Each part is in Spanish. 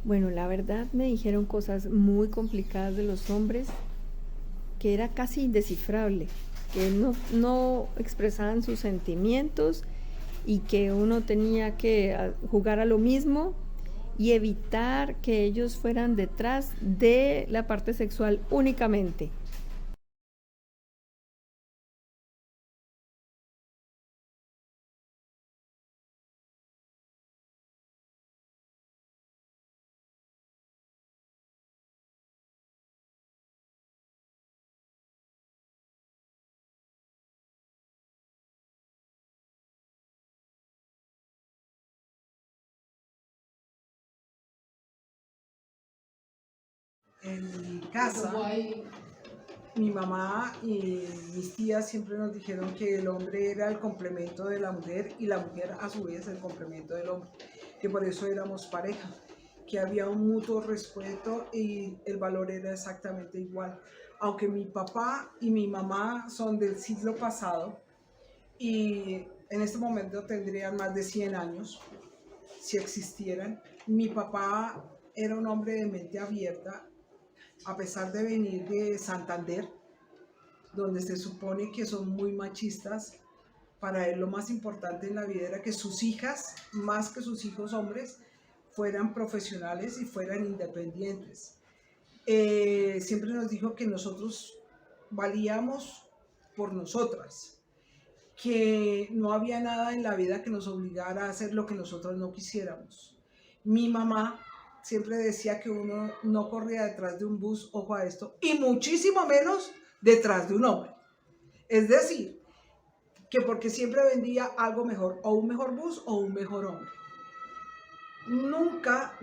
Bueno, la verdad me dijeron cosas muy complicadas de los hombres que era casi indescifrable, que no expresaban sus sentimientos y que uno tenía que jugar a lo mismo y evitar que ellos fueran detrás de la parte sexual únicamente. En mi casa, mi mamá y mis tías siempre nos dijeron que el hombre era el complemento de la mujer y la mujer a su vez el complemento del hombre, que por eso éramos pareja, que había un mutuo respeto y el valor era exactamente igual. Aunque mi papá y mi mamá son del siglo pasado y en este momento tendrían más de 100 años, si existieran, mi papá era un hombre de mente abierta, a pesar de venir de Santander, donde se supone que son muy machistas. Para él lo más importante en la vida era que sus hijas, más que sus hijos hombres, fueran profesionales y fueran independientes. Siempre nos dijo que nosotros valíamos por nosotras, que no había nada en la vida que nos obligara a hacer lo que nosotros no quisiéramos. Mi mamá siempre decía que uno no corría detrás de un bus, ojo a esto, y muchísimo menos detrás de un hombre. Es decir, que porque siempre vendía algo mejor, o un mejor bus o un mejor hombre. Nunca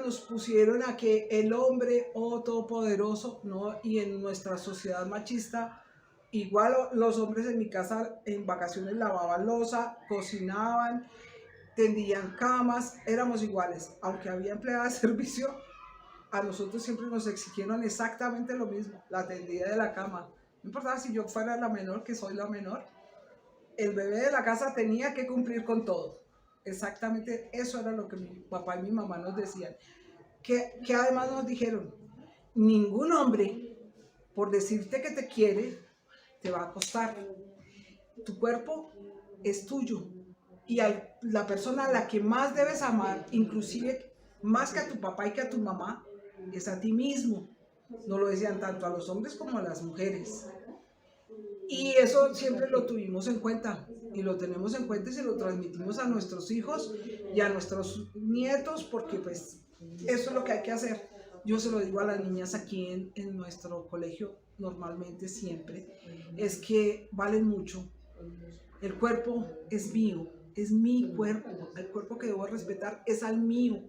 nos pusieron a que el hombre, oh todopoderoso, ¿no? Y en nuestra sociedad machista, igual los hombres en mi casa en vacaciones lavaban loza, cocinaban, tendían camas, éramos iguales. Aunque había empleadas de servicio, a nosotros siempre nos exigieron exactamente lo mismo, la tendida de la cama. No importaba si yo fuera la menor, que soy la menor, el bebé de la casa tenía que cumplir con todo. Exactamente eso era lo que mi papá y mi mamá nos decían. Que además nos dijeron, ningún hombre, por decirte que te quiere, te va a costar. Tu cuerpo es tuyo. Y la persona a la que más debes amar, inclusive más que a tu papá y que a tu mamá, es a ti mismo. No lo decían tanto a los hombres como a las mujeres. Y eso siempre lo tuvimos en cuenta y lo tenemos en cuenta y se lo transmitimos a nuestros hijos y a nuestros nietos porque pues eso es lo que hay que hacer. Yo se lo digo a las niñas aquí en nuestro colegio normalmente siempre, es que valen mucho. El cuerpo es mío, es mi cuerpo, el cuerpo que debo respetar es al mío.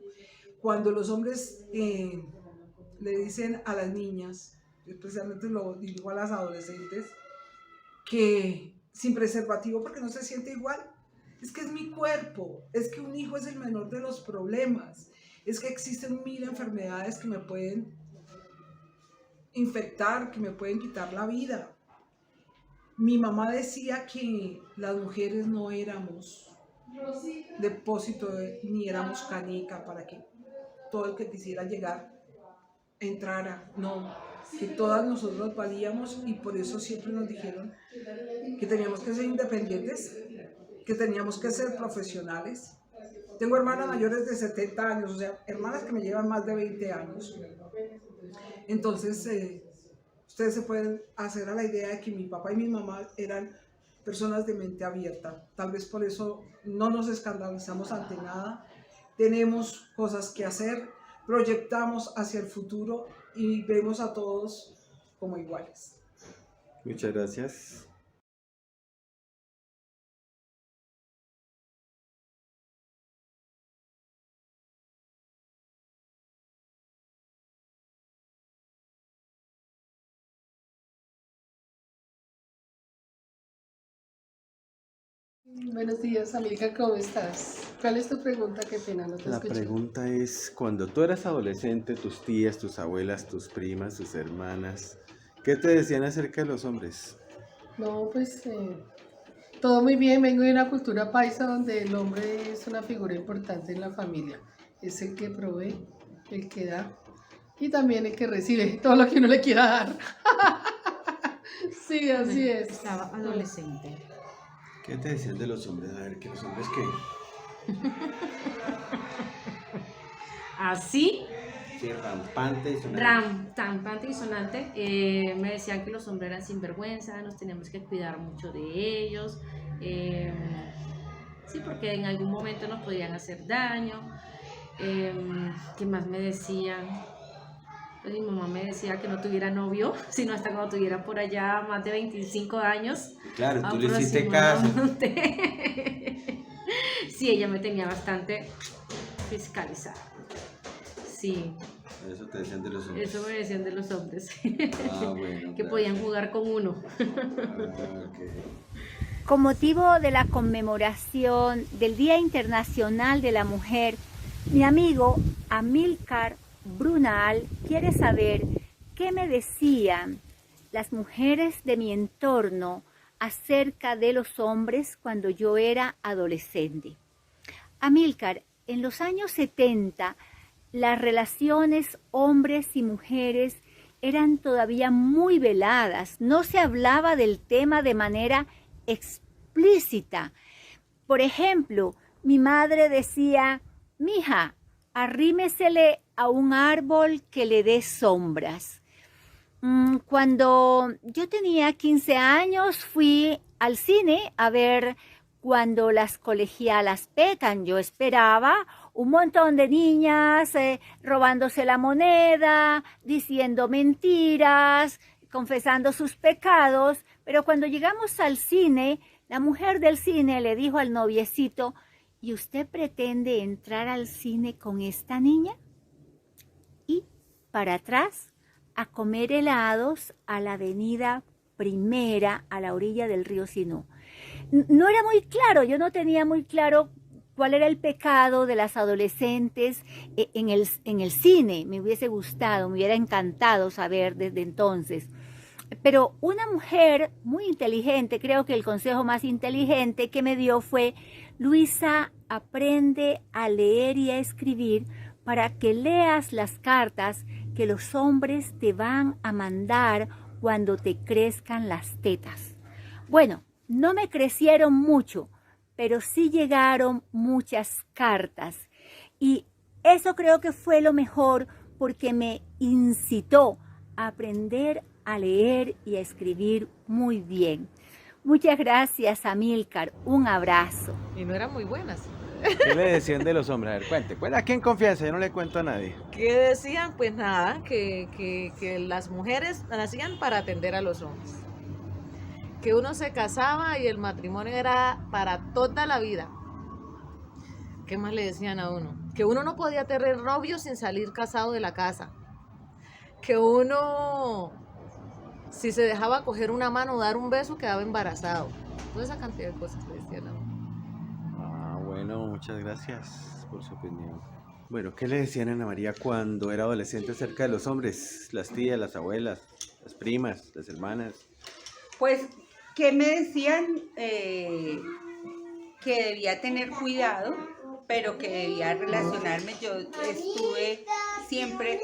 Cuando los hombres le dicen a las niñas, especialmente lo digo a las adolescentes, que sin preservativo porque no se siente igual. Es que es mi cuerpo, es que un hijo es el menor de los problemas, es que existen 1000 enfermedades que me pueden infectar, que me pueden quitar la vida. Mi mamá decía que las mujeres no éramos depósito ni éramos canica para que todo el que quisiera llegar entrara, no, que todas nosotros valíamos y por eso siempre nos dijeron que teníamos que ser independientes, que teníamos que ser profesionales. Tengo hermanas mayores de 70 años, o sea, hermanas que me llevan más de 20 años. Entonces, ustedes se pueden hacer a la idea de que mi papá y mi mamá eran personas de mente abierta. Tal vez por eso no nos escandalizamos ante nada. Tenemos cosas que hacer, proyectamos hacia el futuro y vemos a todos como iguales. Muchas gracias. Buenos días, amiga, ¿cómo estás? ¿Cuál es tu pregunta? Qué pena, no te La escuché. pregunta es, cuando tú eras adolescente, tus tías, tus abuelas, tus primas, tus hermanas, ¿qué te decían acerca de los hombres? No, pues todo muy bien. Vengo de una cultura paisa donde el hombre es una figura importante en la familia. Es el que provee, el que da y también el que recibe todo lo que uno le quiera dar. Sí, así es. Estaba adolescente. ¿Qué te decían de los hombres? A ver, ¿que los hombres qué? Así, Sí, rampante y sonante. rampante y sonante, me decían que los hombres eran sinvergüenza, nos teníamos que cuidar mucho de ellos. Sí, porque en algún momento nos podían hacer daño. ¿Qué más me decían? Pues mi mamá me decía que no tuviera novio, sino hasta cuando tuviera por allá más de 25 años. Claro, tú le hiciste caso. Aproximadamente. Sí, ella me tenía bastante fiscalizada. Sí, Eso te decían de los hombres. eso me decían de los hombres. Ah, bueno. Que podían jugar con uno. Ah, ok. Con motivo de la conmemoración del Día Internacional de la Mujer, mi amigo Amílcar Brunal quiere saber qué me decían las mujeres de mi entorno acerca de los hombres cuando yo era adolescente. Amílcar, en los años 70, las relaciones hombres y mujeres eran todavía muy veladas, no se hablaba del tema de manera explícita. Por ejemplo, mi madre decía: mija, arrímesele a un árbol que le dé sombras. Cuando yo tenía 15 años fui al cine a ver Cuando las colegialas pecan. Yo esperaba un montón de niñas robándose la moneda, diciendo mentiras, confesando sus pecados, pero cuando llegamos al cine, la mujer del cine le dijo al noviecito: ¿y usted pretende entrar al cine con esta niña? Y para atrás, a comer helados a la avenida Primera, a la orilla del río Sinú. No era muy claro, yo no tenía muy claro cuál era el pecado de las adolescentes en el cine. Me hubiese gustado, me hubiera encantado saber desde entonces. Pero una mujer muy inteligente, creo que el consejo más inteligente que me dio fue: Luisa, aprende a leer y a escribir para que leas las cartas que los hombres te van a mandar cuando te crezcan las tetas. Bueno, no me crecieron mucho, pero sí llegaron muchas cartas. Y eso creo que fue lo mejor, porque me incitó a aprender a leer y a escribir muy bien. Muchas gracias, Amílcar. Un abrazo. Y no eran muy buenas. ¿Qué le decían de los hombres? A ver, cuente. Cuenta aquí en confianza, yo no le cuento a nadie. ¿Qué decían? Pues nada, que las mujeres nacían para atender a los hombres. Que uno se casaba y el matrimonio era para toda la vida. ¿Qué más le decían a uno? Que uno no podía tener novio sin salir casado de la casa. Que uno, si se dejaba coger una mano o dar un beso, quedaba embarazado. Toda esa cantidad de cosas le decían a uno. Ah, bueno, muchas gracias por su opinión. Bueno, ¿qué le decían a Ana María cuando era adolescente acerca de los hombres? Las tías, las abuelas, las primas, las hermanas. Pues, ¿qué me decían? Que debía tener cuidado, pero que debía relacionarme. Yo estuve siempre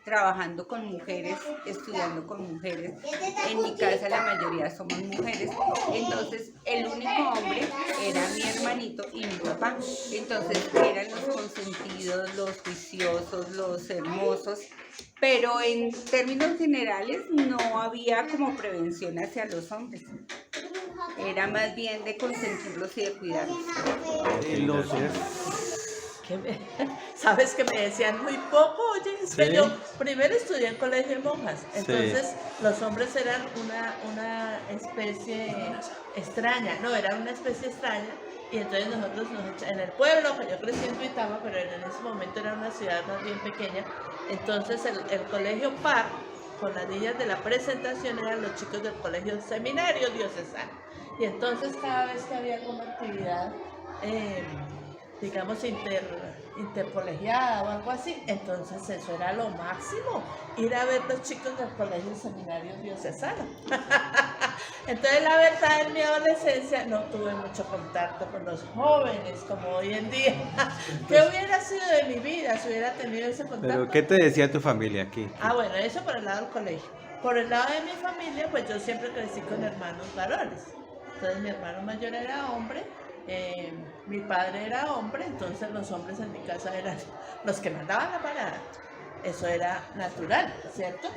trabajando con mujeres, estudiando con mujeres. En mi casa la mayoría somos mujeres. Entonces, el único hombre era mi hermanito y mi papá. Entonces, eran los consentidos, los juiciosos, los hermosos. Pero en términos generales no había como prevención hacia los hombres. Era más bien de consentirlos y de cuidarlos. Los Sabes que me decían muy poco, oye, es que Sí. yo primero estudié en colegio de monjas, entonces los hombres eran una especie extraña, no, eran una especie extraña, y entonces nosotros en el pueblo, que yo crecí en Tuitama, pero en ese momento era una ciudad más bien pequeña, entonces el colegio par con las niñas de la presentación eran los chicos del colegio seminario diocesano, y entonces cada vez que había alguna actividad digamos, intercolegiada o algo así, entonces eso era lo máximo, ir a ver los chicos del colegio seminario diocesano. Entonces la verdad en mi adolescencia no tuve mucho contacto con los jóvenes como hoy en día. ¿Qué hubiera sido de mi vida si hubiera tenido ese contacto? ¿Pero qué te decía tu familia aquí? Bueno, eso por el lado del colegio. Por el lado de mi familia, pues yo siempre crecí con hermanos varones. Entonces mi hermano mayor era hombre, mi padre era hombre, entonces los hombres en mi casa eran los que mandaban la parada. Eso era natural, ¿cierto?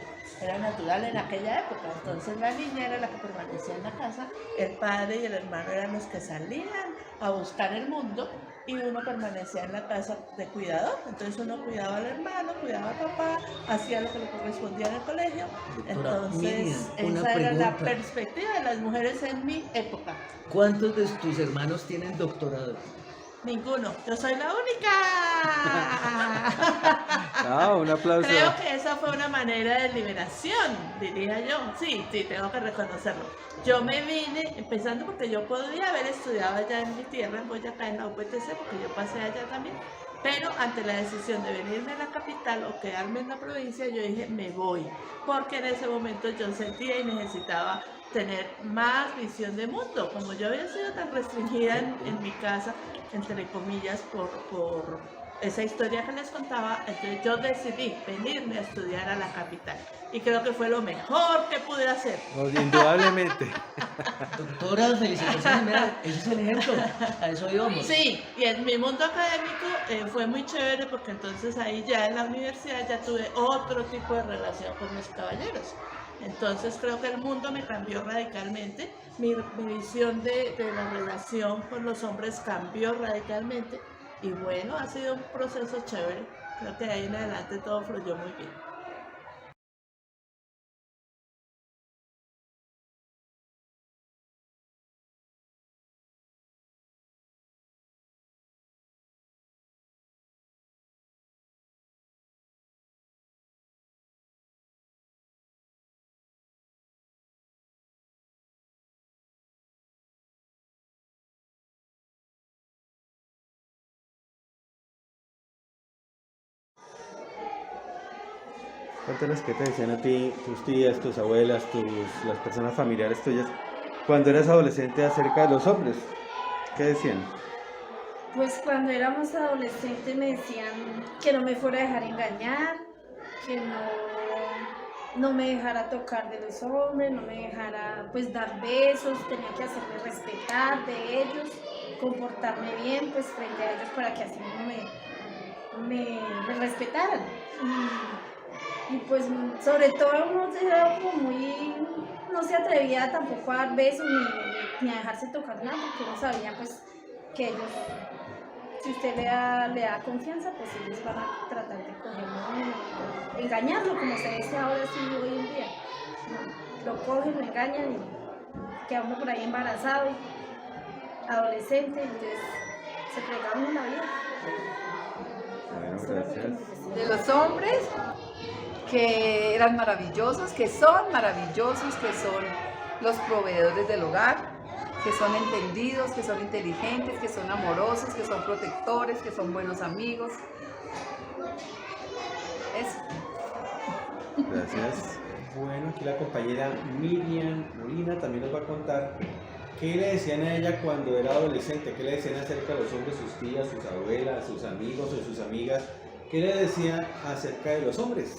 Era natural en aquella época. Entonces la niña era la que permanecía en la casa, el padre y el hermano eran los que salían a buscar el mundo y uno permanecía en la casa de cuidador. Entonces uno cuidaba al hermano, cuidaba al papá, hacía lo que le correspondía en el colegio. Entonces esa era la perspectiva de las mujeres en mi época. ¿Cuántos de tus hermanos tienen doctorado? Ninguno, yo soy la única. Un aplauso. Creo que esa fue una manera de liberación, diría yo. Sí, tengo que reconocerlo. Yo me vine, empezando porque yo podría haber estudiado allá en mi tierra, en Boyacá, en la UPTC, porque yo pasé allá también. Pero ante la decisión de venirme a la capital o quedarme en la provincia, yo dije, me voy. Porque en ese momento yo sentía y necesitaba tener más visión de mundo. Como yo había sido tan restringida en mi casa, entre comillas, por esa historia que les contaba, entonces yo decidí venirme a estudiar a la capital. Y creo que fue lo mejor que pude hacer. Indudablemente. Doctora, felicitaciones, mira, ese es el ejemplo, a eso íbamos. Sí, y en mi mundo académico fue muy chévere porque entonces ahí ya en la universidad ya tuve otro tipo de relación con los caballeros. Entonces creo que el mundo me cambió radicalmente, mi visión de la relación con los hombres cambió radicalmente y bueno, ha sido un proceso chévere, creo que de ahí en adelante todo fluyó muy bien. Cuéntanos qué te decían a ti, tus tías, tus abuelas, las personas familiares tuyas, cuando eras adolescente acerca de los hombres. ¿Qué decían? Pues cuando éramos adolescentes me decían que no me fuera a dejar engañar, que no me dejara tocar de los hombres, no me dejara pues dar besos, tenía que hacerme respetar de ellos, comportarme bien pues frente a ellos para que así me respetaran. Y pues sobre todo uno era como muy, no se atrevía tampoco a dar besos ni a dejarse tocar nada, porque uno sabía pues que ellos, si usted le da confianza, pues ellos van a tratar de cogerlo, engañarlo, como se dice ahora sí hoy en día. Lo cogen, lo engañan y queda uno por ahí embarazado y adolescente, entonces se fregaban una vida. Bueno, gracias. De los hombres que eran maravillosos, que son maravillosos, que son los proveedores del hogar, que son entendidos, que son inteligentes, que son amorosos, que son protectores, que son buenos amigos. Eso. Gracias. Bueno, aquí la compañera Miriam Molina también nos va a contar qué le decían a ella cuando era adolescente, qué le decían acerca de los hombres, sus tías, sus abuelas, sus amigos o sus amigas, qué le decían acerca de los hombres.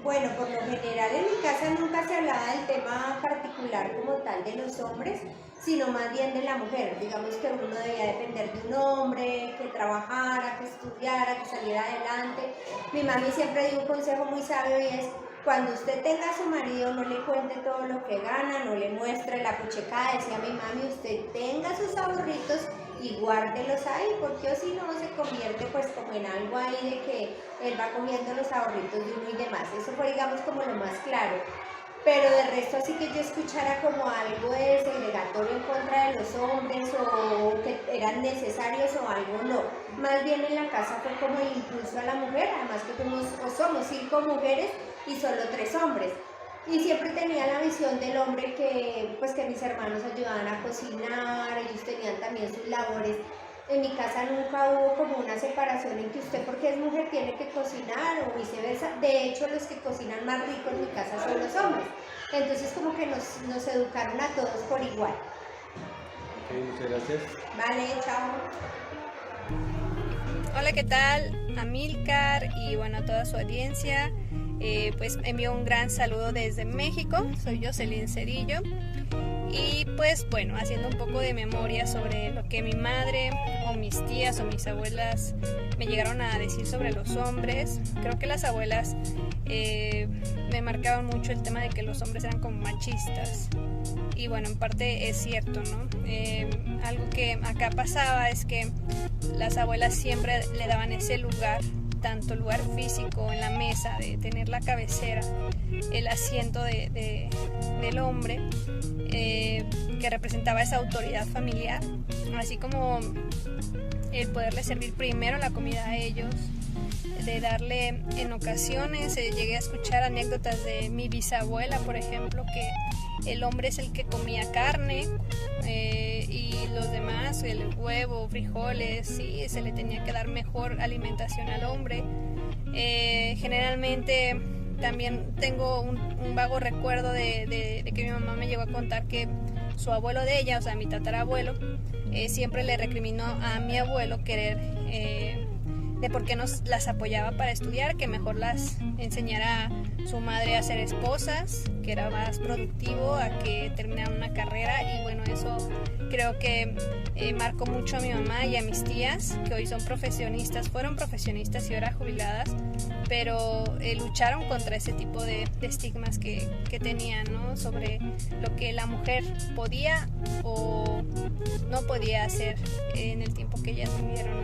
Bueno, por lo general en mi casa nunca se hablaba del tema particular como tal de los hombres, sino más bien de la mujer. Digamos que uno debía depender de un hombre, que trabajara, que estudiara, que saliera adelante. Mi mami siempre dio un consejo muy sabio y es: cuando usted tenga a su marido, no le cuente todo lo que gana, no le muestre la puchecada. Decía mi mami, usted tenga sus ahorritos y guárdelos ahí, porque o si no se convierte pues como en algo ahí de que él va cogiendo los ahorritos de uno y demás. Eso fue, digamos, como lo más claro. Pero de resto así que yo escuchara como algo de segregatorio en contra de los hombres o que eran necesarios o algo, no. Más bien en la casa fue como el impulso a la mujer, además que somos 5 mujeres y solo 3 hombres. Y siempre tenía la visión del hombre que mis hermanos ayudaban a cocinar, ellos tenían también sus labores En mi casa nunca hubo como una separación en que usted porque es mujer tiene que cocinar o viceversa. De hecho, los que cocinan más rico en mi casa son los hombres. Entonces como que nos educaron a todos por igual. Ok, muchas gracias. Vale, chao. Hola, ¿qué tal? Amílcar y bueno, a toda su audiencia. Pues envío un gran saludo desde México. Soy Jocelyn Cerillo. Y pues bueno, haciendo un poco de memoria sobre lo que mi madre o mis tías o mis abuelas me llegaron a decir sobre los hombres. Creo que las abuelas me marcaban mucho el tema de que los hombres eran como machistas. Y bueno, en parte es cierto, ¿no? Algo que acá pasaba es que las abuelas siempre le daban ese lugar, tanto lugar físico en la mesa, de tener la cabecera, el asiento del hombre, que representaba esa autoridad familiar, así como el poderle servir primero la comida a ellos, de darle en ocasiones, llegué a escuchar anécdotas de mi bisabuela, por ejemplo, que el hombre es el que comía carne y los demás, el huevo, frijoles, sí, se le tenía que dar mejor alimentación al hombre. Generalmente también tengo un vago recuerdo de que mi mamá me llegó a contar que su abuelo de ella, o sea mi tatarabuelo, siempre le recriminó a mi abuelo querer de por qué nos las apoyaba para estudiar, que mejor las enseñara su madre a ser esposas, que era más productivo a que terminaran una carrera. Y bueno, eso creo que marcó mucho a mi mamá y a mis tías, que hoy son profesionistas, fueron profesionistas y ahora jubiladas, pero lucharon contra ese tipo de estigmas que tenían, ¿no? Sobre lo que la mujer podía o no podía hacer en el tiempo que ellas vivieron.